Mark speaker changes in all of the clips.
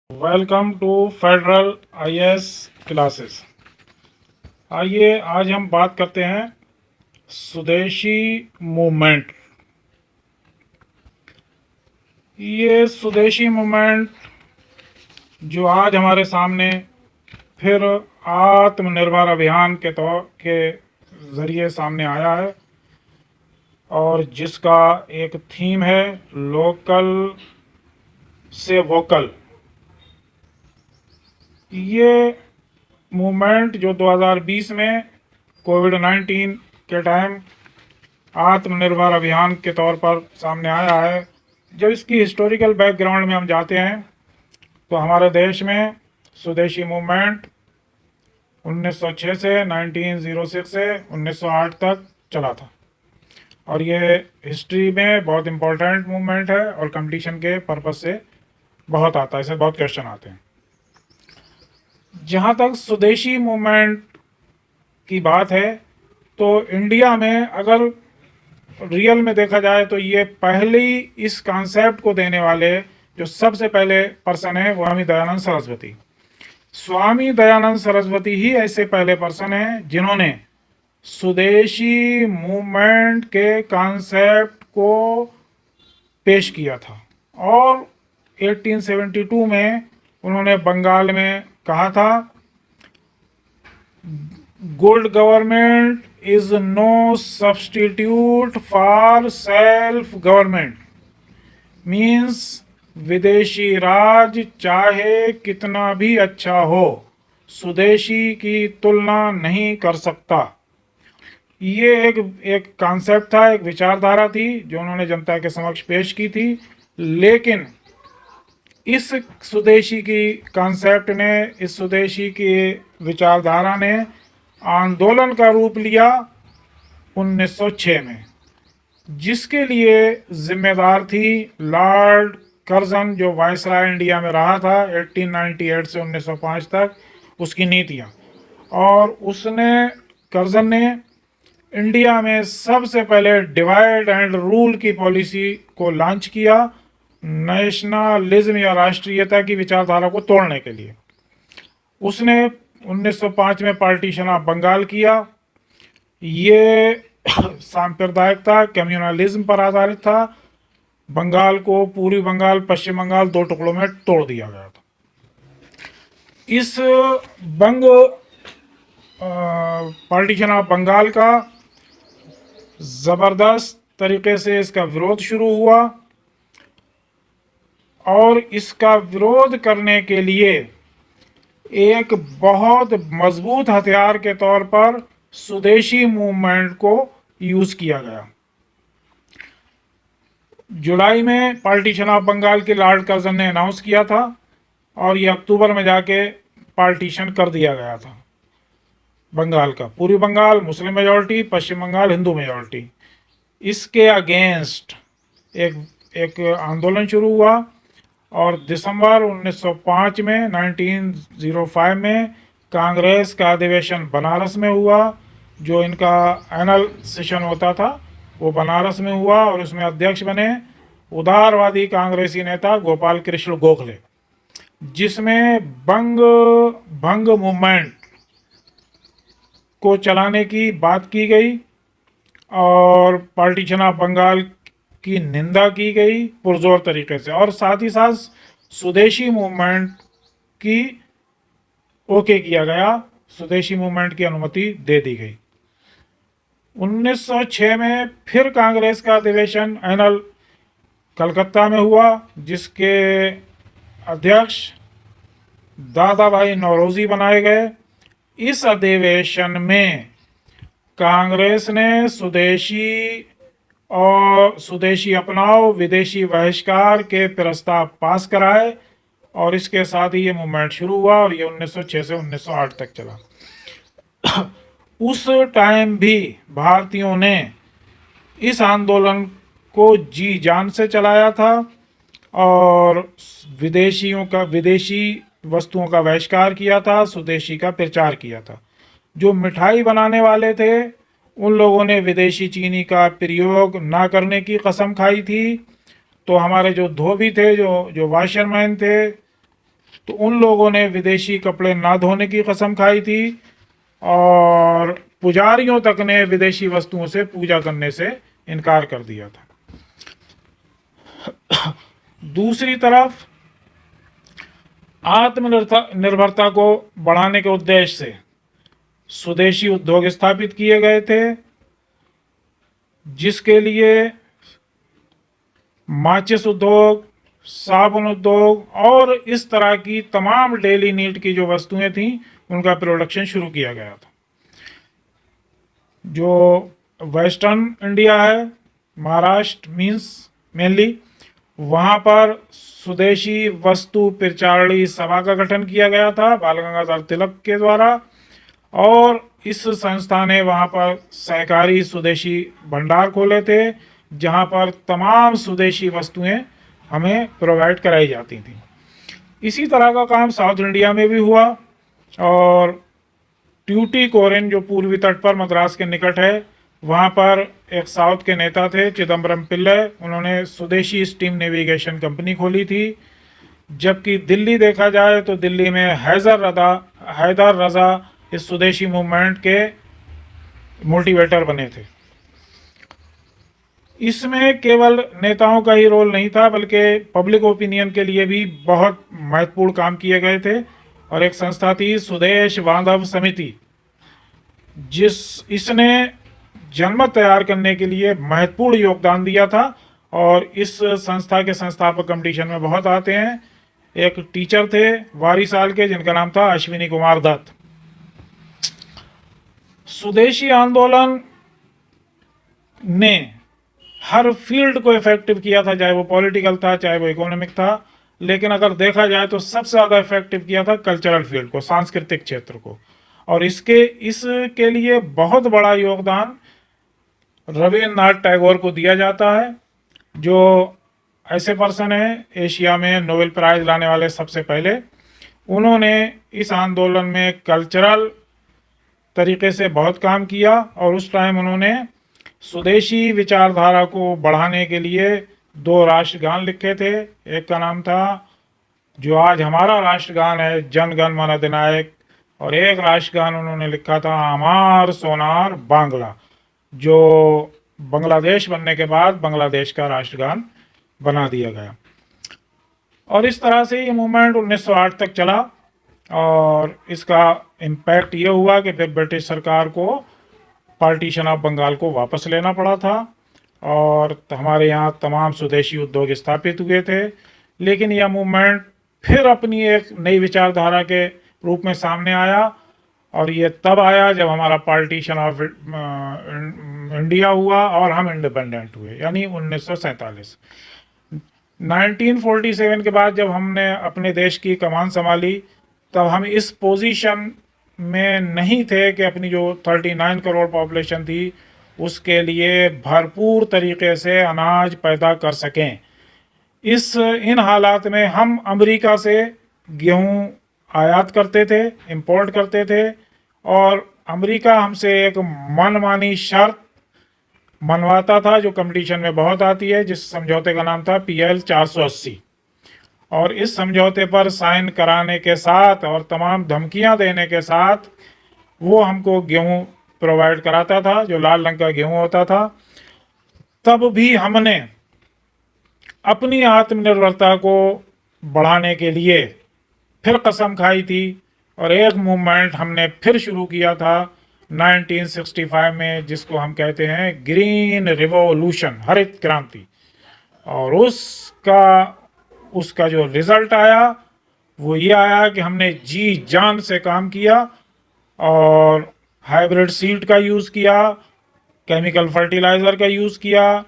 Speaker 1: Welcome to federal IAS classes. आइए आज हम बात करते हैं स्वदेशी मूवमेंट। ये स्वदेशी मूवमेंट जो आज हमारे सामने फिर आत्मनिर्भर अभियान के तौर के ज़रिए सामने आया है और जिसका एक थीम है लोकल से वोकल। ये मूवमेंट जो 2020 में कोविड-19 के टाइम आत्मनिर्भर अभियान के तौर पर सामने आया है। जब इसकी हिस्टोरिकल बैकग्राउंड में हम जाते हैं तो हमारे देश में स्वदेशी मूवमेंट 1906 से 1906 से 1908 तक चला था और ये हिस्ट्री में बहुत इम्पोर्टेंट मूवमेंट है और कंपटीशन के पर्पस से बहुत आता है, इससे बहुत क्वेश्चन आते हैं। जहाँ तक स्वदेशी मूवमेंट की बात है तो इंडिया में अगर रियल में देखा जाए तो ये पहले ही इस कॉन्सेप्ट को देने वाले जो सबसे पहले पर्सन है वो स्वामी दयानंद सरस्वती। स्वामी दयानंद सरस्वती ही ऐसे पहले पर्सन हैं जिन्होंने स्वदेशी मूवमेंट के कॉन्सेप्ट को पेश किया था और 1872 में उन्होंने बंगाल में कहा था, good government is no substitute for self government. Means विदेशी राज चाहे कितना भी अच्छा हो स्वदेशी की तुलना नहीं कर सकता। ये एक कॉन्सेप्ट था, एक विचारधारा थी जो उन्होंने जनता के समक्ष पेश की थी। लेकिन इस स्वदेशी की कॉन्सेप्ट ने, इस स्वदेशी की विचारधारा ने आंदोलन का रूप लिया 1906 में, जिसके लिए जिम्मेदार थी लॉर्ड कर्जन जो वायसराय इंडिया में रहा था 1898 से 1905 तक, उसकी नीतियाँ। और उसने, कर्जन ने इंडिया में सबसे पहले डिवाइड एंड रूल की पॉलिसी को लॉन्च किया, नेशनलिज्म या राष्ट्रीयता की विचारधारा को तोड़ने के लिए। उसने 1905 में पार्टीशन ऑफ बंगाल किया। ये सांप्रदायिकता, कम्युनलिज्म पर आधारित था। बंगाल को, पूर्वी बंगाल, पश्चिम बंगाल, दो टुकड़ों में तोड़ दिया गया था। इस बंग पार्टीशन ऑफ बंगाल का जबरदस्त तरीके से इसका विरोध शुरू हुआ और इसका विरोध करने के लिए एक बहुत मजबूत हथियार के तौर पर स्वदेशी मूवमेंट को यूज किया गया। जुलाई में पार्टीशन ऑफ बंगाल के लॉर्ड कर्जन ने अनाउंस किया था और ये अक्टूबर में जाके पार्टीशन कर दिया गया था बंगाल का। पूर्वी बंगाल मुस्लिम मेजॉरिटी, पश्चिम बंगाल हिंदू मेजॉरिटी। इसके अगेंस्ट एक आंदोलन शुरू हुआ और दिसंबर 1905 में 1905 में कांग्रेस का अधिवेशन बनारस में हुआ। जो इनका एनुअल सेशन होता था वो बनारस में हुआ और उसमें अध्यक्ष बने उदारवादी कांग्रेसी नेता गोपाल कृष्ण गोखले, जिसमें भंग मूवमेंट को चलाने की बात की गई और पार्टीशन ऑफ बंगाल की निंदा की गई पुरजोर तरीके से, और साथ ही साथ स्वदेशी मूवमेंट की ओके किया गया, स्वदेशी मूवमेंट की अनुमति दे दी गई। 1906 में फिर कांग्रेस का अधिवेशन एनुअल कलकत्ता में हुआ, जिसके अध्यक्ष दादा भाई नौरोजी बनाए गए। इस अधिवेशन में कांग्रेस ने स्वदेशी अपनाओ विदेशी बहिष्कार के प्रस्ताव पास कराए और इसके साथ ही ये मूवमेंट शुरू हुआ और ये 1906 से 1908 तक चला। उस टाइम भी भारतीयों ने इस आंदोलन को जी जान से चलाया था और विदेशी वस्तुओं का बहिष्कार किया था, स्वदेशी का प्रचार किया था। जो मिठाई बनाने वाले थे उन लोगों ने विदेशी चीनी का प्रयोग ना करने की कसम खाई थी। तो हमारे जो धोबी थे, जो वाशरमैन थे, तो उन लोगों ने विदेशी कपड़े ना धोने की कसम खाई थी और पुजारियों तक ने विदेशी वस्तुओं से पूजा करने से इनकार कर दिया था। दूसरी तरफ आत्मनिर्भरता को बढ़ाने के उद्देश्य से स्वदेशी उद्योग स्थापित किए गए थे, जिसके लिए माचिस उद्योग, साबुन उद्योग और इस तरह की तमाम डेली नीड की जो वस्तुएं थी उनका प्रोडक्शन शुरू किया गया था। जो वेस्टर्न इंडिया है, महाराष्ट्र मीन्स मेनली, वहाँ पर स्वदेशी वस्तु प्रचारणी सभा का गठन किया गया था बाल गंगाधर तिलक के द्वारा, और इस संस्था ने वहाँ पर सहकारी स्वदेशी भंडार खोले थे जहाँ पर तमाम स्वदेशी वस्तुएं हमें प्रोवाइड कराई जाती थी। इसी तरह का काम साउथ इंडिया में भी हुआ और ट्यूटिकोरिन जो पूर्वी तट पर मद्रास के निकट है, वहाँ पर एक साउथ के नेता थे चिदम्बरम पिल्लई, उन्होंने स्वदेशी स्टीम नेविगेशन कंपनी खोली थी। जबकि दिल्ली देखा जाए तो दिल्ली में हैदर रजा इस स्वदेशी मूवमेंट के मोटिवेटर बने थे। इसमें केवल नेताओं का ही रोल नहीं था बल्कि पब्लिक ओपिनियन के लिए भी बहुत महत्वपूर्ण काम किए गए थे। और एक संस्था थी स्वदेश बांधव समिति, इसने जनमत तैयार करने के लिए महत्वपूर्ण योगदान दिया था और इस संस्था के संस्थापक कंपटीशन में बहुत आते हैं। एक टीचर थे 12 साल के जिनका नाम था अश्विनी कुमार दत्त। स्वदेशी आंदोलन ने हर फील्ड को इफेक्टिव किया था, चाहे वो पॉलिटिकल था चाहे वो इकोनॉमिक था, लेकिन अगर देखा जाए तो सबसे ज़्यादा इफेक्टिव किया था कल्चरल फील्ड को, सांस्कृतिक क्षेत्र को। और इसके लिए बहुत बड़ा योगदान रविन्द्रनाथ टैगोर को दिया जाता है, जो ऐसे पर्सन है एशिया में नोबेल प्राइज लाने वाले सबसे पहले। उन्होंने इस आंदोलन में कल्चरल तरीके से बहुत काम किया और उस टाइम उन्होंने स्वदेशी विचारधारा को बढ़ाने के लिए 2 राष्ट्रगान लिखे थे। एक का नाम था जो आज हमारा राष्ट्रगान है जन गण मन अधिनायक, और एक राष्ट्रगान उन्होंने लिखा था अमार सोनार बांग्ला, जो बांग्लादेश बनने के बाद बांग्लादेश का राष्ट्रगान बना दिया गया। और इस तरह से ये मूवमेंट 1908 तक चला और इसका इम्पैक्ट ये हुआ कि फिर ब्रिटिश सरकार को पार्टीशन ऑफ बंगाल को वापस लेना पड़ा था और हमारे यहाँ तमाम स्वदेशी उद्योग स्थापित हुए थे। लेकिन यह मूवमेंट फिर अपनी एक नई विचारधारा के रूप में सामने आया और ये तब आया जब हमारा पार्टीशन ऑफ इंडिया हुआ और हम इंडिपेंडेंट हुए, यानी 1947। 1947 के बाद जब हमने अपने देश की कमान संभाली तब हम इस पोजीशन में नहीं थे कि अपनी जो 39 करोड़ पॉपुलेशन थी उसके लिए भरपूर तरीके से अनाज पैदा कर सकें। इन हालात में हम अमेरिका से गेहूं आयात करते थे, इंपोर्ट करते थे, और अमेरिका हमसे एक मनमानी शर्त मनवाता था जो कंपटीशन में बहुत आती है, जिस समझौते का नाम था PL 480। और इस समझौते पर साइन कराने के साथ और तमाम धमकियां देने के साथ वो हमको गेहूं प्रोवाइड कराता था, जो लाल रंग का गेहूं होता था। तब भी हमने अपनी आत्मनिर्भरता को बढ़ाने के लिए फिर कसम खाई थी और एक मूवमेंट हमने फिर शुरू किया था 1965 में, जिसको हम कहते हैं ग्रीन रिवॉल्यूशन, हरित क्रांति। और उसका जो रिजल्ट आया वो ये आया कि हमने जी जान से काम किया और हाइब्रिड सीड का यूज़ किया, केमिकल फर्टिलाइज़र का यूज़ किया,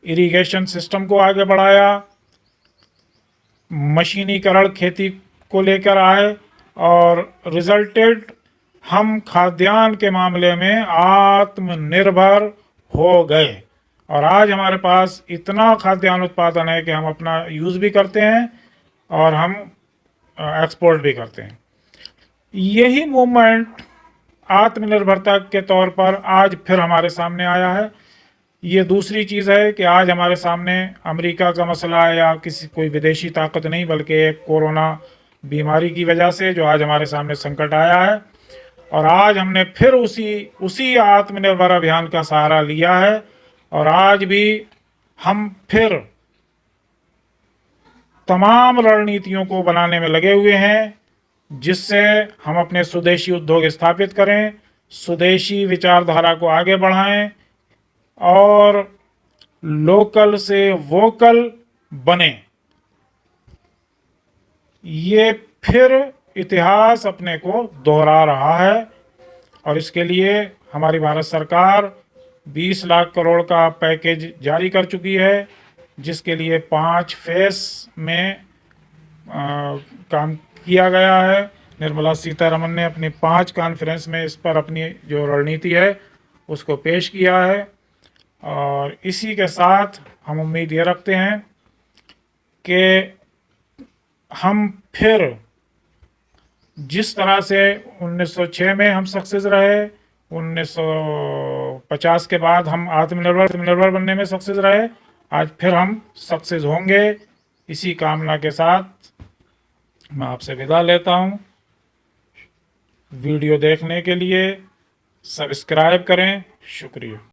Speaker 1: इरिगेशन सिस्टम को आगे बढ़ाया, मशीनीकरण खेती को लेकर आए और रिजल्टेड हम खाद्यान्न के मामले में आत्मनिर्भर हो गए। और आज हमारे पास इतना खाद्यान्न उत्पादन है कि हम अपना यूज़ भी करते हैं और हम एक्सपोर्ट भी करते हैं। यही मूवमेंट आत्मनिर्भरता के तौर पर आज फिर हमारे सामने आया है। ये दूसरी चीज़ है कि आज हमारे सामने अमेरिका का मसला है या कोई विदेशी ताकत नहीं, बल्कि एक कोरोना बीमारी की वजह से जो आज हमारे सामने संकट आया है। और आज हमने फिर उसी आत्मनिर्भर अभियान का सहारा लिया है और आज भी हम फिर तमाम रणनीतियों को बनाने में लगे हुए हैं जिससे हम अपने स्वदेशी उद्योग स्थापित करें, स्वदेशी विचारधारा को आगे बढ़ाएं और लोकल से वोकल बने। ये फिर इतिहास अपने को दोहरा रहा है और इसके लिए हमारी भारत सरकार 20 लाख करोड़ का पैकेज जारी कर चुकी है, जिसके लिए 5 फेस में काम किया गया है। निर्मला सीतारमन ने अपनी 5 कॉन्फ्रेंस में इस पर अपनी जो रणनीति है उसको पेश किया है और इसी के साथ हम उम्मीद ये रखते हैं कि हम फिर जिस तरह से 1906 में हम सक्सेस रहे, 1950 के बाद हम आत्मनिर्भर बनने में सक्सेस रहे, आज फिर हम सक्सेस होंगे। इसी कामना के साथ मैं आपसे विदा लेता हूं। वीडियो देखने के लिए सब्सक्राइब करें। शुक्रिया।